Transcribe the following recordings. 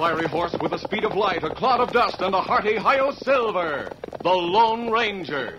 fiery horse with the speed of light, a cloud of dust, and a hearty hi-yo silver, the Lone Ranger.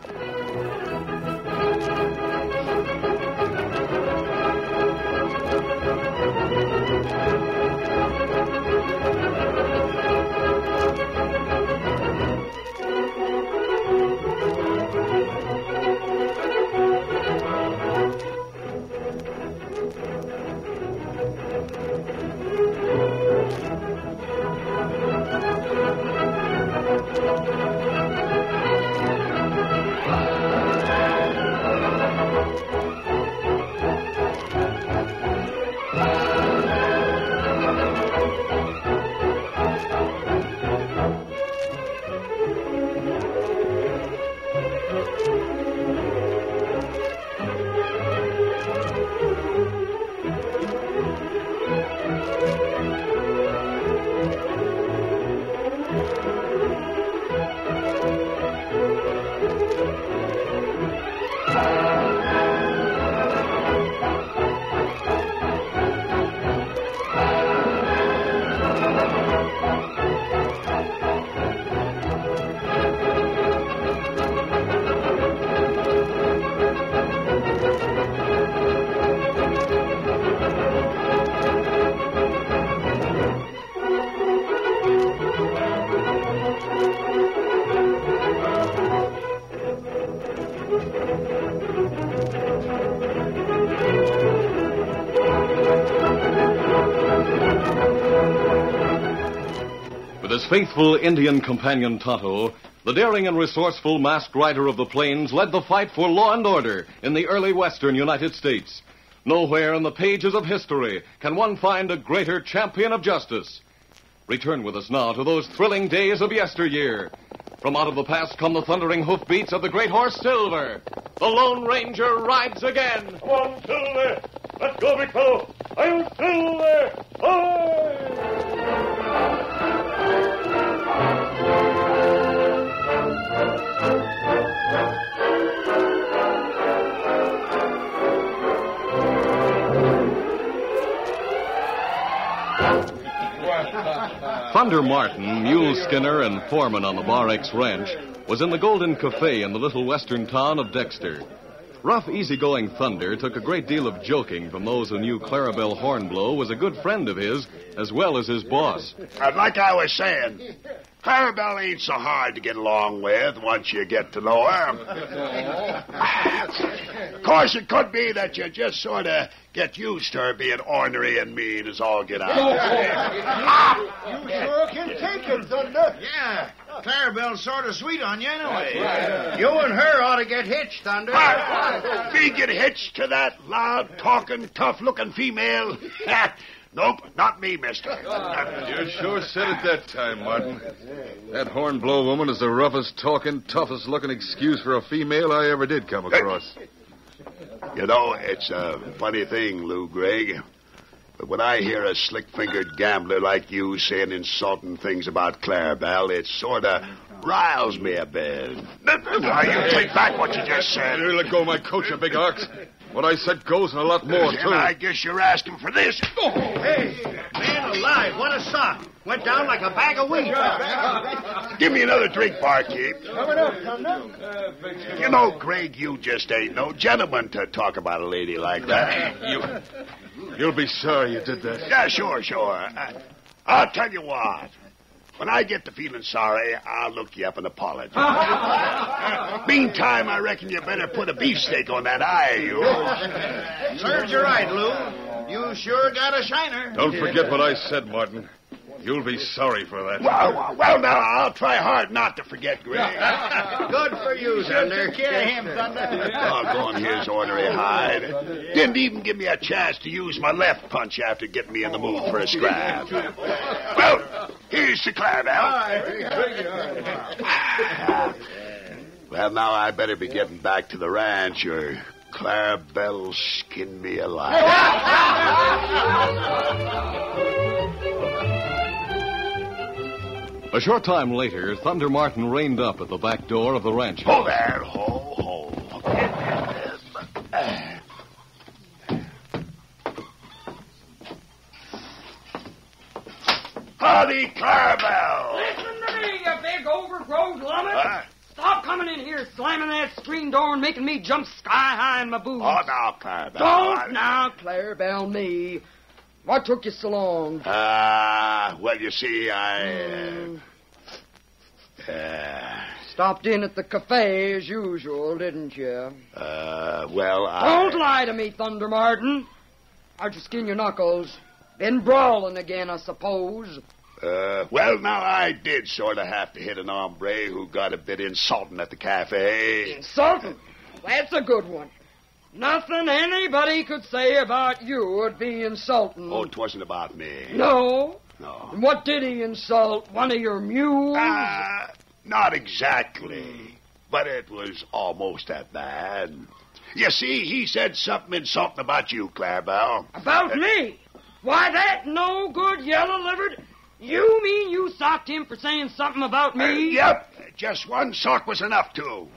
With his faithful Indian companion Tonto, the daring and resourceful masked rider of the plains led the fight for law and order in the early western United States. Nowhere in the pages of history can one find a greater champion of justice. Return with us now to those thrilling days of yesteryear. From out of the past come the thundering hoofbeats of the great horse Silver. The Lone Ranger rides again. Come on, Silver. Let's go, big fellow. I'm Silver. Thunder Martin, mule skinner and foreman on the Bar X Ranch, was in the Golden Cafe in the little western town of Dexter. Rough, easygoing Thunder took a great deal of joking from those who knew Clarabelle Hornblow was a good friend of his, as well as his boss. Like I was saying, Clarabelle ain't so hard to get along with once you get to know her. Of course, it could be that you just sort of get used to her being ornery and mean as all get out. You sure can take it, Thunder. Yeah, Clarabelle's sort of sweet on you anyway. You and her ought to get hitched, Thunder. Me get hitched to that loud-talking, tough-looking female? Nope, not me, mister. You sure said it that time, Martin. That Hornblow woman is the roughest talking, toughest looking excuse for a female I ever did come across. You know, it's a funny thing, Lou Gregg. But when I hear a slick-fingered gambler like you saying insulting things about Clarabelle, it sort of riles me a bit. Now, you take back what you just said. You let go of my coat, you big ox. What I said goes and a lot more, too. And I guess you're asking for this. Hey, man alive, what a sock. Went down like a bag of wheat. Give me another drink, barkeep. Coming up, Thunder. You know, Greg, you just ain't no gentleman to talk about a lady like that. You'll be sorry you did that. Yeah, sure. I'll tell you what. When I get to feeling sorry, I'll look you up and apologize. Meantime, I reckon you better put a beefsteak on that eye of yours. Serves you right, Lou. You sure got a shiner. Don't forget what I said, Martin. You'll be sorry for that. Well, now, I'll try hard not to forget, Greg. Good for you, Thunder. Get him, Thunder. Doggone his ornery hide. Didn't even give me a chance to use my left punch after getting me in the mood for a scrap. Well, here's to Clarabelle. Well, now I better be getting back to the ranch or Clarabelle'll skin me alive. A short time later, Thunder Martin reined up at the back door of the ranch house. Ho there, ho. bloody Clarabelle! Listen to me, you big overgrown lummox. Stop coming in here, slamming that screen door and making me jump sky high in my boots. Oh, now, Clarabelle. Don't now, Clarabelle, me. What took you so long? Well, you see, Stopped in at the cafe as usual, didn't you? well, Don't lie to me, Thunder Martin. How'd you skin your knuckles? Been brawling again, I suppose. Well, now, I did sort of have to hit an hombre who got a bit insulting at the cafe. Insulting? That's a good one. Nothing anybody could say about you would be insulting. Oh, it wasn't about me. No? No. And what did he insult? One of your mules? Not exactly. But it was almost that bad. You see, he said something insulting about you, Clarabelle. About me? Why, that no-good yellow-livered... You mean you socked him for saying something about me? Yep. Just one sock was enough, too.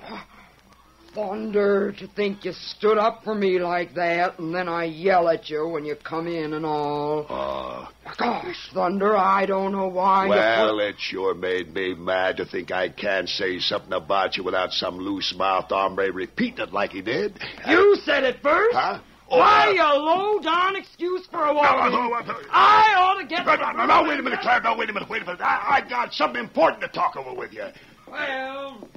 Thunder, to think you stood up for me like that, and then I yell at you when you come in and all. Oh. Gosh, Thunder, I don't know why Well, it sure made me mad to think I can't say something about you without some loose-mouthed hombre repeating it like he did. You said it first? Huh? Oh, Why, you low-down excuse for a walk? I ought to get... No, wait a minute, Clarabelle, wait a minute. I got something important to talk over with you. Well,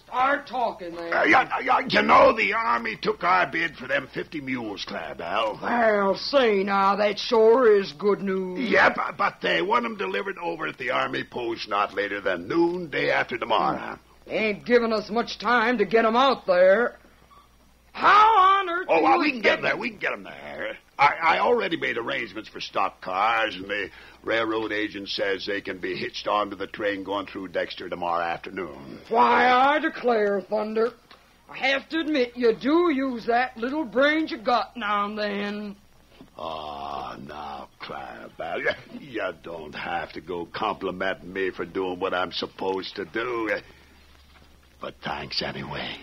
start talking then. You know, the Army took our bid for them 50 mules, Clarabelle. Well, say now, that sure is good news. Yep, but they want them delivered over at the Army post not later than noon, day after tomorrow. Ain't giving us much time to get them out there. How on earth... Oh, well, we can get them there. We can get them there. I already made arrangements for stock cars, and the railroad agent says they can be hitched onto the train going through Dexter tomorrow afternoon. Why, I declare, Thunder, I have to admit you do use that little brain you got now and then. Oh, now, Clarabelle, you don't have to go complimenting me for doing what I'm supposed to do. But thanks anyway.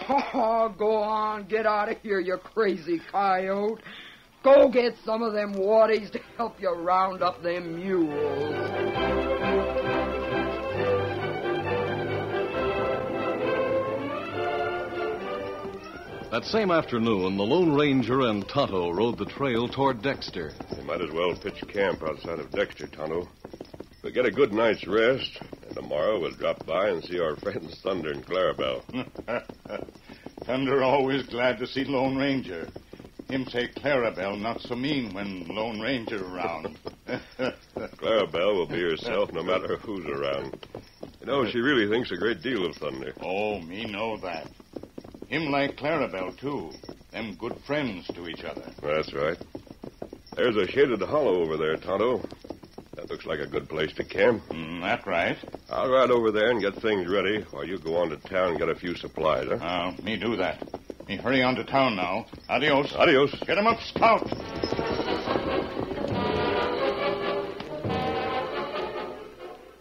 Oh, go on. Get out of here, you crazy coyote. Go get some of them waddies to help you round up them mules. That same afternoon, the Lone Ranger and Tonto rode the trail toward Dexter. We might as well pitch camp outside of Dexter, Tonto. We'll get a good night's rest, and tomorrow we'll drop by and see our friends Thunder and Clarabelle. Thunder always glad to see Lone Ranger. Him say Clarabelle not so mean when Lone Ranger around. Clarabelle will be herself no matter who's around. You know, she really thinks a great deal of Thunder. Oh, me know that. Him like Clarabelle, too. Them good friends to each other. That's right. There's a shaded hollow over there, Tonto. That looks like a good place to camp. That right. I'll ride over there and get things ready while you go on to town and get a few supplies, huh? Me do that. Me hurry on to town now. Adios. Adios. Get 'em up, Scout.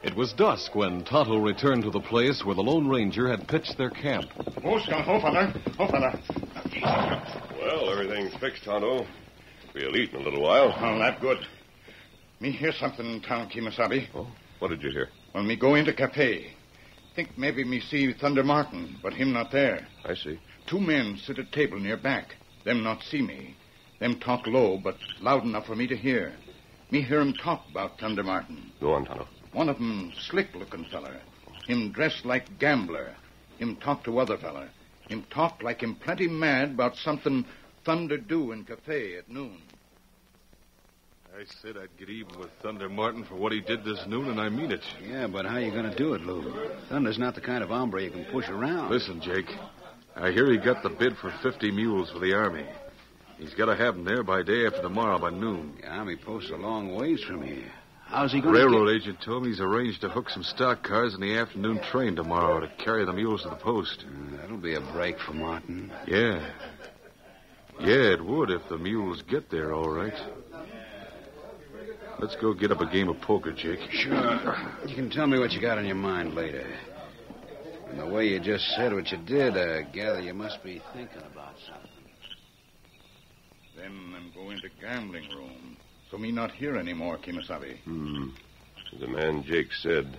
It was dusk when Tonto returned to the place where the Lone Ranger had pitched their camp. Oh, Scout. Oh, fella. Well, everything's fixed, Tonto. We'll eat in a little while. Oh, that good. Me hear something in town, Kimasabi. Oh, what did you hear? When me go into cafe, think maybe me see Thunder Martin, but him not there. I see. 2 men sit at table near back. Them not see me. Them talk low, but loud enough for me to hear. Me hear 'em talk about Thunder Martin. Go on, Tonto. One of 'em slick-looking feller. Him dressed like gambler. Him talk to other feller. Him talk like him plenty mad about something Thunder do in cafe at noon. I said I'd get even with Thunder Martin for what he did this noon, and I mean it. Yeah, but how are you going to do it, Lou? Thunder's not the kind of hombre you can push around. Listen, Jake. I hear he got the bid for 50 mules for the Army. He's got to have them there by day after tomorrow by noon. The Army post's a long ways from here. How's he going to Railroad agent told me he's arranged to hook some stock cars in the afternoon train tomorrow to carry the mules to the post. That'll be a break for Martin. Yeah. Yeah, it would if the mules get there all right. Let's go get up a game of poker, Jake. Sure. You can tell me what you got on your mind later. And the way you just said what you did, I gather you must be thinking about something. Then I'm go into gambling room. So me not here anymore, Kimasabi. As the man Jake said,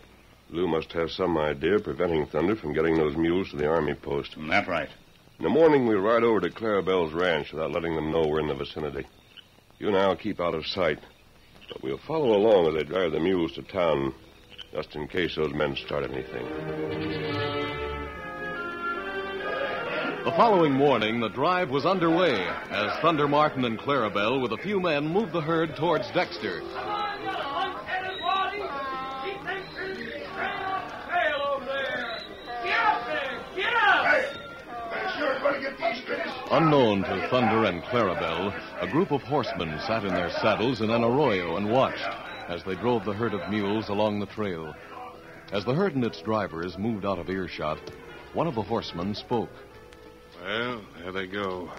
Lou must have some idea of preventing Thunder from getting those mules to the army post. That's right. In the morning, we'll ride over to Clarabelle's ranch without letting them know we're in the vicinity. You and I'll keep out of sight, but we'll follow along as they drive the mules to town, just in case those men start anything. The following morning, the drive was underway as Thunder Martin and Clarabelle, with a few men, moved the herd towards Dexter. Unknown to Thunder and Clarabelle, a group of horsemen sat in their saddles in an arroyo and watched as they drove the herd of mules along the trail. As the herd and its drivers moved out of earshot, one of the horsemen spoke. Well, there they go.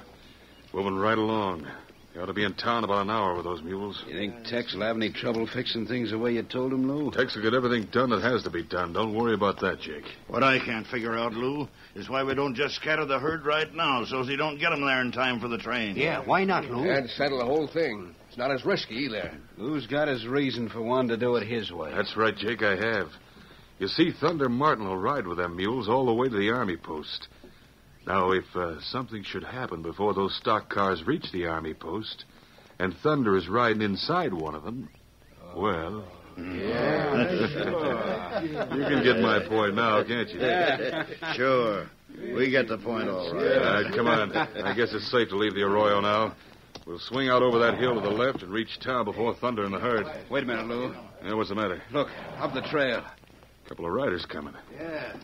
Moving right along. They ought to be in town about an hour with those mules. You think Tex will have any trouble fixing things the way you told him, Lou? Tex will get everything done that has to be done. Don't worry about that, Jake. What I can't figure out, Lou, is why we don't just scatter the herd right now so he don't get them there in time for the train. Yeah, why not, Lou? And settle the whole thing. It's not as risky either. Lou's got his reason for wanting to do it his way. That's right, Jake, I have. You see, Thunder Martin will ride with them mules all the way to the army post. Now, if something should happen before those stock cars reach the army post, and Thunder is riding inside one of them, well... Yeah. You can get my point now, can't you? Sure. We get the point all right. Come on. I guess it's safe to leave the arroyo now. We'll swing out over that hill to the left and reach town before Thunder and the herd. Wait a minute, Lou. Yeah, what's the matter? Look, up the trail. A couple of riders coming. Yeah.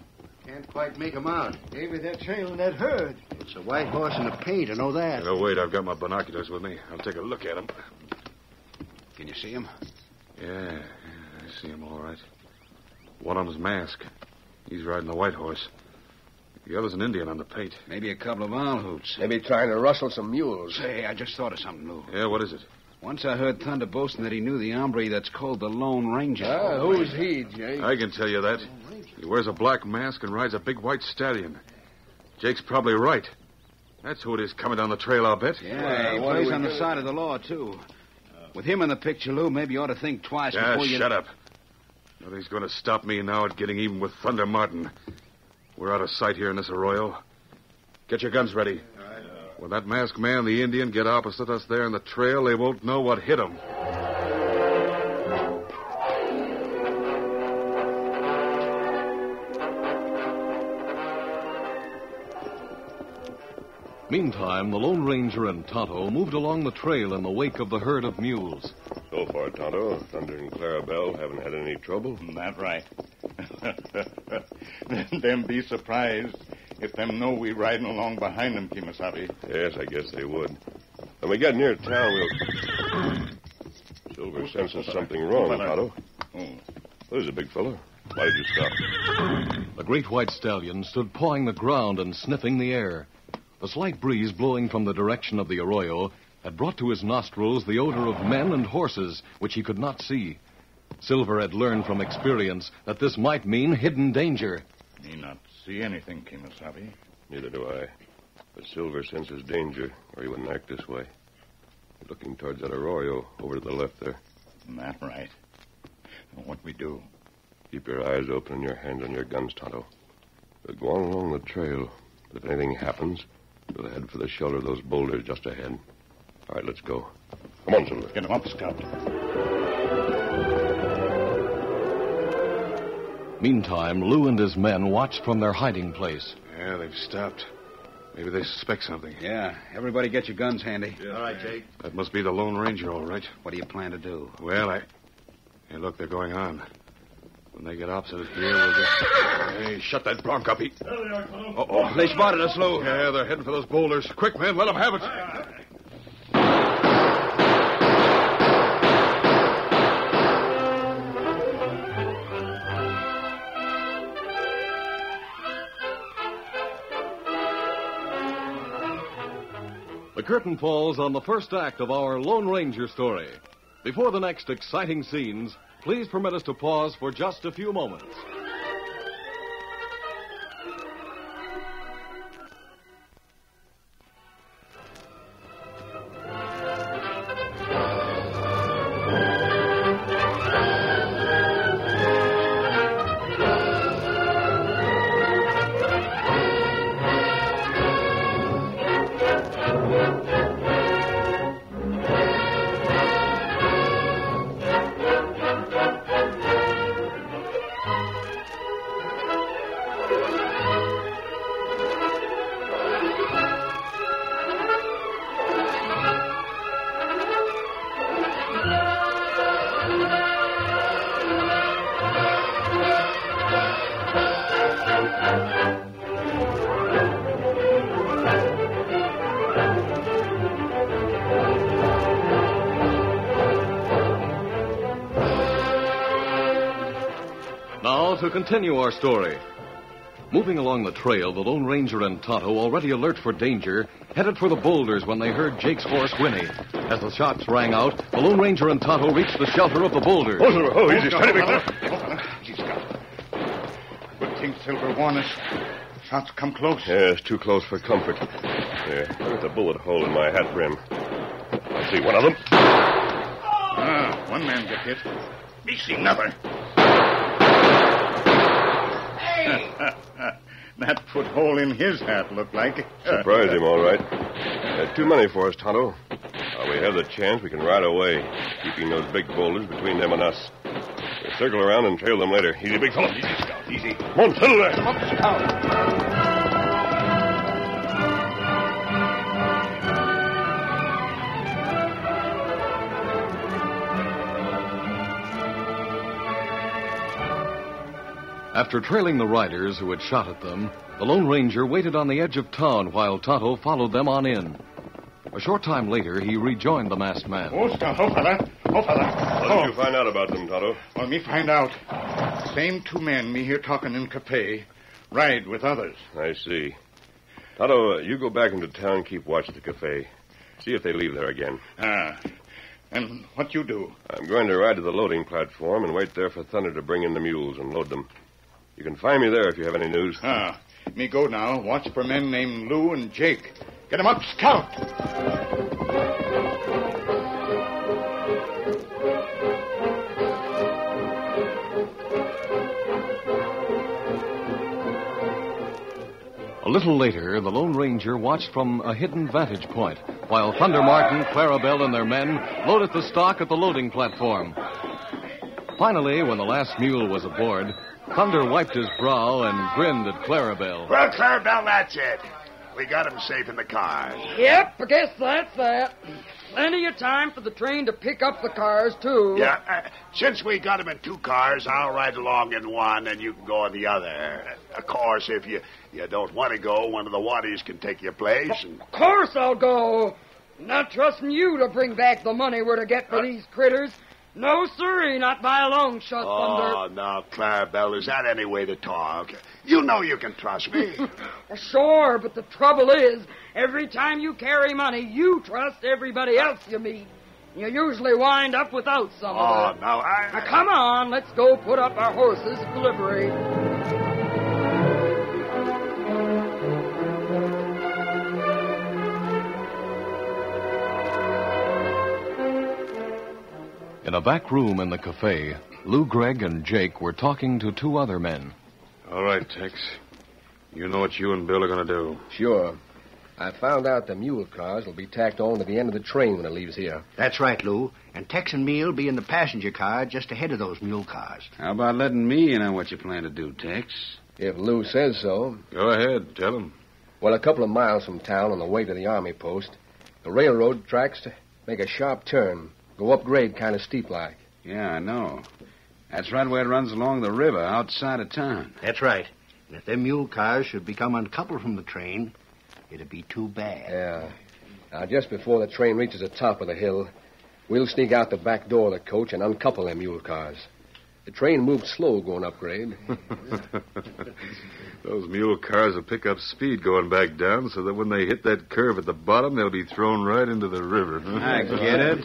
Can't quite make 'em out. Maybe they're trailing that herd. It's a white horse and a paint, I know that. No, wait, I've got my binoculars with me. I'll take a look at them. Can you see him? Yeah, I see him all right. One of them's masked. He's riding the white horse. The other's an Indian on the pate. Maybe a couple of owl hoots. Maybe trying to rustle some mules. Say, I just thought of something, Lou. Yeah, what is it? Once I heard Thunder boasting that he knew the hombre that's called the Lone Ranger. Ah, who's he, Jake? I can tell you that. He wears a black mask and rides a big white stallion. Jake's probably right. That's who it is coming down the trail, I'll bet. Yeah, he plays on the side of the law, too. With him in the picture, Lou, maybe you ought to think twice before you... Shut up. Nothing's going to stop me now at getting even with Thunder Martin. We're out of sight here in this arroyo. Get your guns ready. When that masked man and the Indian get opposite us there in the trail, they won't know what hit them. Meantime, the Lone Ranger and Tonto moved along the trail in the wake of the herd of mules. So far, Tonto, Thunder and Clarabelle haven't had any trouble. That's right. Them be surprised if them know we riding along behind them, Kimasabi. Yes, I guess they would. When we get near town, we'll... Silver senses something wrong, Tonto. Oh. There's a big fella. Why did you stop? The great white stallion stood pawing the ground and sniffing the air. The slight breeze blowing from the direction of the arroyo had brought to his nostrils the odor of men and horses, which he could not see. Silver had learned from experience that this might mean hidden danger. Me not see anything, Kimasabi. Neither do I. But Silver senses danger, or he wouldn't act this way. He's looking towards that arroyo over to the left there. That's right. What we do? Keep your eyes open and your hands on your guns, Tonto. We'll go on along the trail. But if anything happens, we'll head for the shelter of those boulders just ahead. All right, let's go. Come on, Silver. Get him up, Scout. Meantime, Lou and his men watched from their hiding place. Yeah, they've stopped. Maybe they suspect something. Yeah, everybody get your guns handy. All right, Jake. That must be the Lone Ranger, all right. What do you plan to do? Well, Hey, look, they're going on. When they get opposite here, we'll just... Hey, shut that bronc up. Uh-oh. They spotted us, Lou. Yeah, they're heading for those boulders. Quick, man, let them have it. The curtain falls on the first act of our Lone Ranger story. Before the next exciting scenes, please permit us to pause for just a few moments. now to continue our story. Moving along the trail, the Lone Ranger and Tonto, already alert for danger, headed for the boulders when they heard Jake's horse whinny. As the shots rang out, the Lone Ranger and Tonto reached the shelter of the boulders. Oh, easy. Steady, big fella. Easy, Scout. Good thing Silver warned us. Shots come close. Yeah, it's too close for comfort. Here, look at the bullet hole in my hat brim. I see one of them. One man got hit. Me see another. Hey! That put hole in his hat looked like. Surprised him, all right. Too many for us, Tonto. While we have the chance, we can ride away, keeping those big boulders between them and us. We'll circle around and trail them later. Easy, big fella. Easy, Scout, easy. Come on, settle there. Come on, Scout. After trailing the riders who had shot at them, the Lone Ranger waited on the edge of town while Tonto followed them on in. A short time later, he rejoined the masked man. Oh, Scout. Oh, fella. What did you find out about them, Tonto? Well, me find out. Same two men me hear talking in cafe ride with others. I see. Tonto, you go back into town, keep watch at the cafe. See if they leave there again. And what you do? I'm going to ride to the loading platform and wait there for Thunder to bring in the mules and load them. You can find me there if you have any news. Me go now. Watch for men named Lou and Jake. Get 'em up, Scout. A little later, the Lone Ranger watched from a hidden vantage point, while Thunder Martin, Clarabelle, and their men loaded the stock at the loading platform. Finally, when the last mule was aboard, Thunder wiped his brow and grinned at Clarabelle. Well, Clarabelle, that's it. We got him safe in the car. Yep, I guess that's that. Plenty of time for the train to pick up the cars, too. Yeah, since we got him in two cars, I'll ride along in one and you can go in the other. Of course, if you don't want to go, one of the Waddies can take your place. And... Of course I'll go. Not trusting you to bring back the money we're to get for these critters. No, sirree, not by a long shot, Thunder. Oh, now, Clarabelle, is that any way to talk? You know you can trust me. Sure, but the trouble is, every time you carry money, you trust everybody else you meet. You usually wind up without some of it. Now, Now, come on, let's go put up our horses for livery. In a back room in the cafe, Lou Gregg and Jake were talking to two other men. All right, Tex. You know what you and Bill are going to do. Sure. I found out the mule cars will be tacked on to the end of the train when it leaves here. That's right, Lou. And Tex and me'll be in the passenger car just ahead of those mule cars. How about letting me in on what you plan to do, Tex? If Lou says so. Go ahead, tell him. Well, a couple of miles from town on the way to the army post, the railroad tracks make a sharp turn. Go up grade kind of steep like. Yeah, I know. That's right where it runs along the river outside of town. That's right. And if them mule cars should become uncoupled from the train, it'd be too bad. Yeah. Now, just before the train reaches the top of the hill, we'll sneak out the back door of the coach and uncouple them mule cars. The train moves slow going up grade. Those mule cars will pick up speed going back down so that when they hit that curve at the bottom, they'll be thrown right into the river. I get it.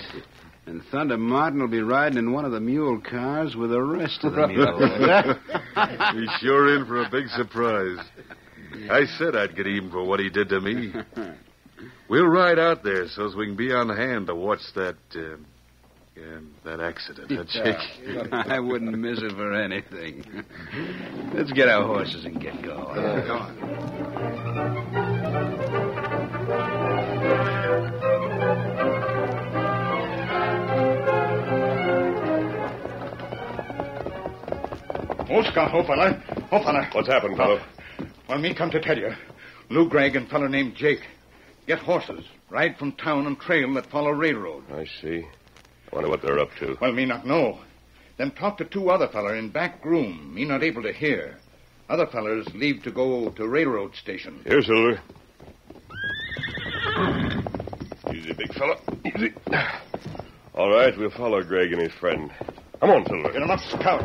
And Thunder Martin will be riding in one of the mule cars with the rest of the mules. He's sure in for a big surprise. I said I'd get even for what he did to me. We'll ride out there so we can be on hand to watch that accident, huh, Jake? I wouldn't miss it for anything. Let's get our horses and get going. Go on. Oh, Scott, oh, fella. What's happened, fellow? Well, me come to tell you. Lou Gregg and fella named Jake. Get horses. Ride from town and trail that follow railroad. I see. I wonder what they're up to. Well, me not know. Then talk to two other feller in back room. Me not able to hear. Other fellers leave to go to railroad station. Here, Silver. Easy, big fella. Easy. All right, we'll follow Gregg and his friend. Come on, Silver. Get 'em up, Scout.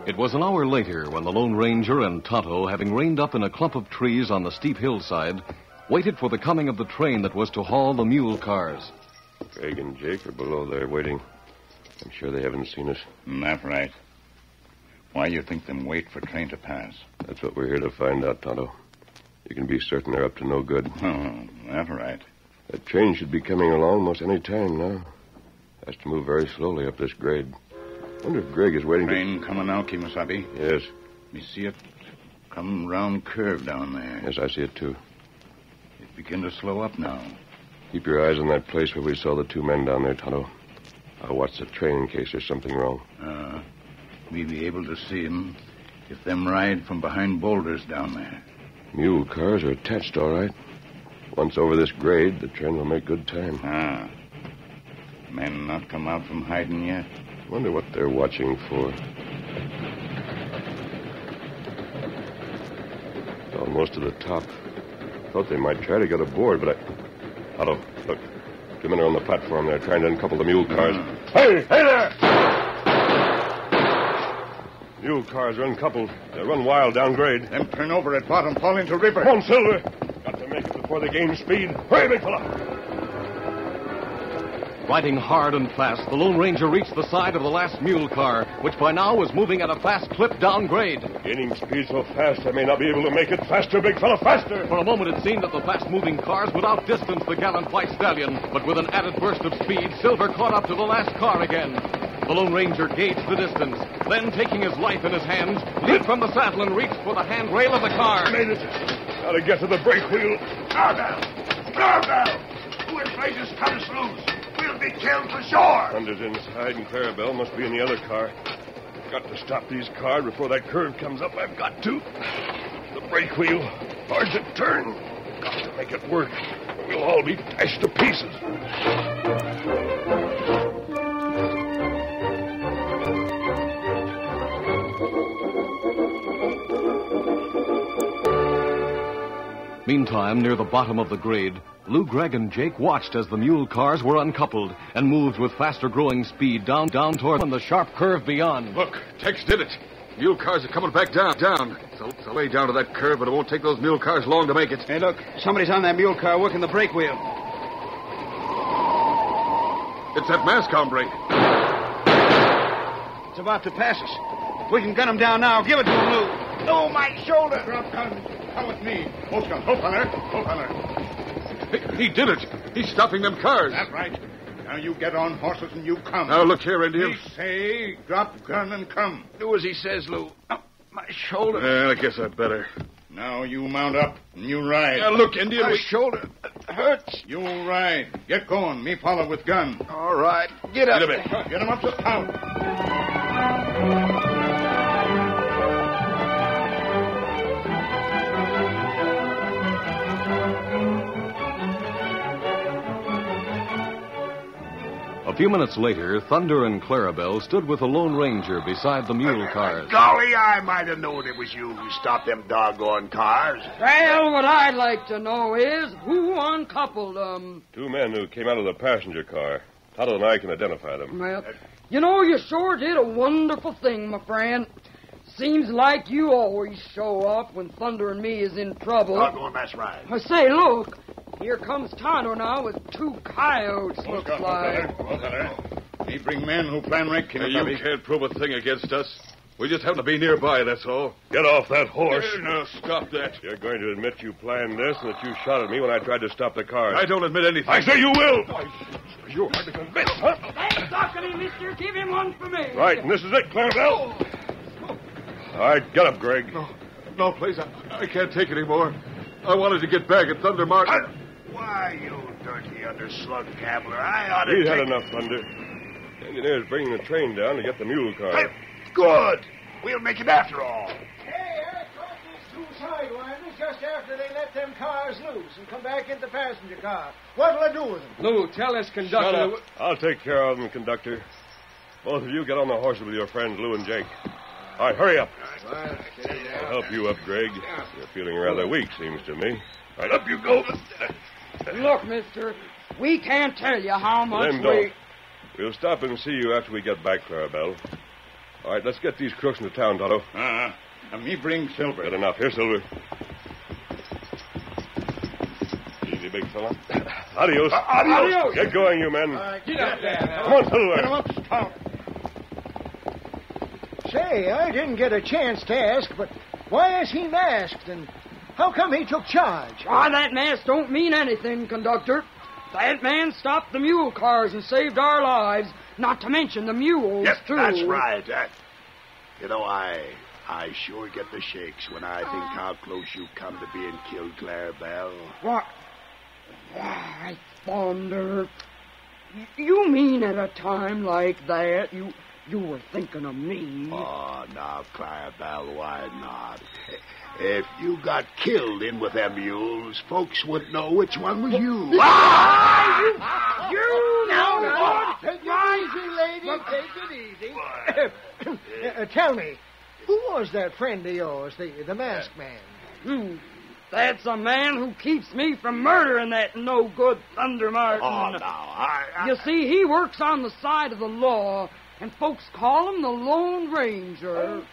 It was an hour later when the Lone Ranger and Tonto, having reined up in a clump of trees on the steep hillside, waited for the coming of the train that was to haul the mule cars. Craig and Jake are below there waiting. I'm sure they haven't seen us. That's right. Why you think them wait for train to pass? That's what we're here to find out, Tonto. You can be certain they're up to no good. Oh, that's right. That train should be coming along most any time now. Has to move very slowly up this grade. Wonder if Greg is waiting. Train coming now, Kimasabi. Yes. You see it come round curve down there. Yes, I see it, too. It begin to slow up now. Keep your eyes on that place where we saw the two men down there, Tonto. I'll watch the train in case there's something wrong. We be able to see 'em if them ride from behind boulders down there. Mule cars are attached, all right. Once over this grade, the train will make good time. Men not come out from hiding yet. Wonder what they're watching for. It's almost to the top. Thought they might try to get aboard, but Tonto, look. Two men are on the platform there trying to uncouple the mule cars. Hey there! Mule cars are uncoupled. They run wild down grade. Them turn over at bottom, fall into river. Come on, Silver. Got to make it before they gain speed. Hurry, big fella. Riding hard and fast, the Lone Ranger reached the side of the last mule car, which by now was moving at a fast clip down grade. Gaining speed so fast, I may not be able to make it faster, big fella, faster. For a moment, it seemed that the fast-moving cars would outdistance the gallant white stallion, but with an added burst of speed, Silver caught up to the last car again. The Lone Ranger gauged the distance, then, taking his life in his hands, leaped from the saddle and reached for the handrail of the car. Made it. Gotta get to the brake wheel. Clarabelle! Who in blazes cut us loose? We'll be killed for sure. Thunder's inside, and Clarabelle must be in the other car. Got to stop these cars before that curve comes up. I've got to. The brake wheel. Hard to turn. Got to make it work, or we'll all be dashed to pieces. Meantime, near the bottom of the grade, Lou, Greg, and Jake watched as the mule cars were uncoupled and moved with faster-growing speed down toward the sharp curve beyond. Look, Tex did it. Mule cars are coming back down. So way down to that curve, but it won't take those mule cars long to make it. Hey, look, somebody's on that mule car working the brake wheel. It's that mask brake. It's about to pass us. We can gun him down now. Give it to him, Lou. Oh, my shoulder! Drop gun. Come with me. Oscar, hold on. He did it. He's stopping them cars. That's right. Now you get on horses and you come. Now, look here, Indian. We say, drop gun and come. Do as he says, Lou. Oh, my shoulder. Well, I guess I'd better. Now you mount up and you ride. Now, look, Indian. My shoulder hurts. You ride. Get going. Me follow with gun. All right. Get up. Get him up to town. A few minutes later, Thunder and Clarabelle stood with the Lone Ranger beside the mule cars. Golly, I might have known it was you who stopped them doggone cars. Well, what I'd like to know is who uncoupled them. Two men who came out of the passenger car. Tonto and I can identify them. Well, you know, you sure did a wonderful thing, my friend. Seems like you always show up when Thunder and me is in trouble. Doggone, that's right. I say, look. Here comes Tonto now with two coyotes, looks like. We bring men who plan right, Kimasabi. You can't prove a thing against us. We just happen to be nearby, that's all. Get off that horse. No, stop that. You're going to admit you planned this and that you shot at me when I tried to stop the car. I don't admit anything. I say you will. You're hard to convince, huh? Hey, Dockety, mister, give him one for me. Right, and this is it, Clarabelle. All right, get up, Greg. No, please, I can't take any more. I wanted to get back at Thunder Martin. Why, you dirty underslug gambler, I ought to He's had enough, Thunder. The engineer's bringing the train down to get the mule car. Hey, good. We'll make it after all. Hey, I caught these two sidewinders just after they let them cars loose and come back into the passenger car. What'll I do with them? Lou, tell this conductor... Shut up. I'll take care of them, conductor. Both of you get on the horses with your friends, Lou and Jake. All right, hurry up. I'll help you up, Greg. You're feeling rather weak, seems to me. All right, up you go. Look, mister, we can't tell you how much Then don't. We'll stop and see you after we get back, Clarabelle. All right, let's get these crooks into town, Tonto. And me bring Silver. Good enough. Here, Silver. Easy, big fella. Adios. Adios. Get going, you men. Get up there. Come on, Silver. Get him up, Stout. Say, I didn't get a chance to ask, but why is he masked, and how come he took charge? Why, that mask don't mean anything, conductor. That man stopped the mule cars and saved our lives, not to mention the mules, Yep, too. that's right. I sure get the shakes when I think how close you come to being killed, Clarabelle. What? Why, Thunder. You mean at a time like that, you were thinking of me? Oh, now, Clarabelle, why not? If you got killed in with them mules, folks wouldn't know which one was you. You now, take it easy, lady. Take it easy. Tell me, who was that friend of yours, the masked man? That's a man who keeps me from murdering that no-good Thunder Martin. Oh, now, You see, he works on the side of the law, and folks call him the Lone Ranger.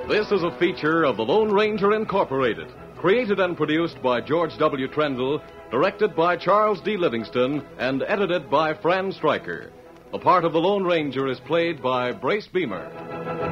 This is a feature of the Lone Ranger Incorporated, created and produced by George W. Trendle, directed by Charles D. Livingston, and edited by Fran Stryker. The part of the Lone Ranger is played by Brace Beamer.